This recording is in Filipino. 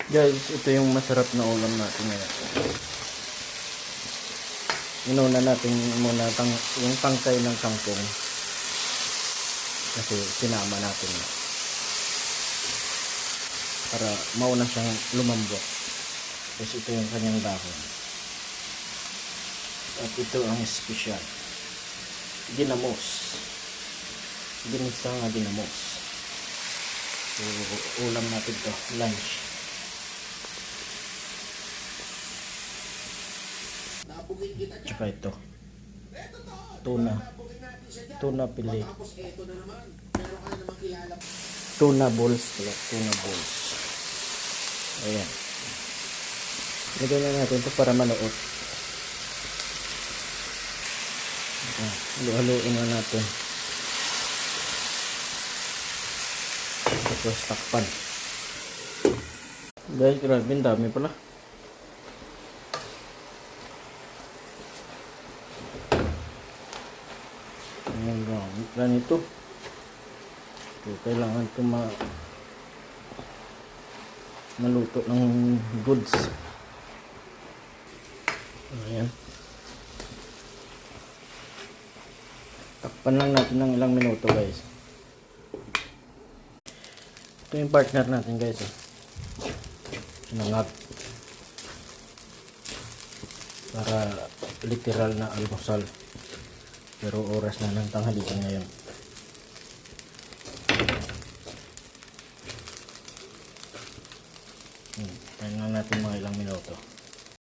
Guys, ito yung masarap na ulam natin ngayon. Inuna natin muna yung tangkay ng kangkong. Kasi sinama natin na. Para mauna siyang lumambot. Tapos ito yung kanyang dahon. At ito ang espesyal. Ginamos. Ginisang ginamos. So, ulam natin to. Lunch. Tsaka ito. Tuna pili. Tuna balls pala. Tuna balls. Ayan. Lagyan na natin ito para manuot. Haluin na natin. Tapos takpan. Guys, grabe, dami pala. Ayan, ganito. So, kailangan ito maluto ng goods. Ayan. Takpan lang natin ng ilang minuto, guys. Ito yung partner natin, guys. Sinangag. Para literal na almusal. Pero oras na ng tanghalian ngayon. Tayo na natin mga ilang minuto.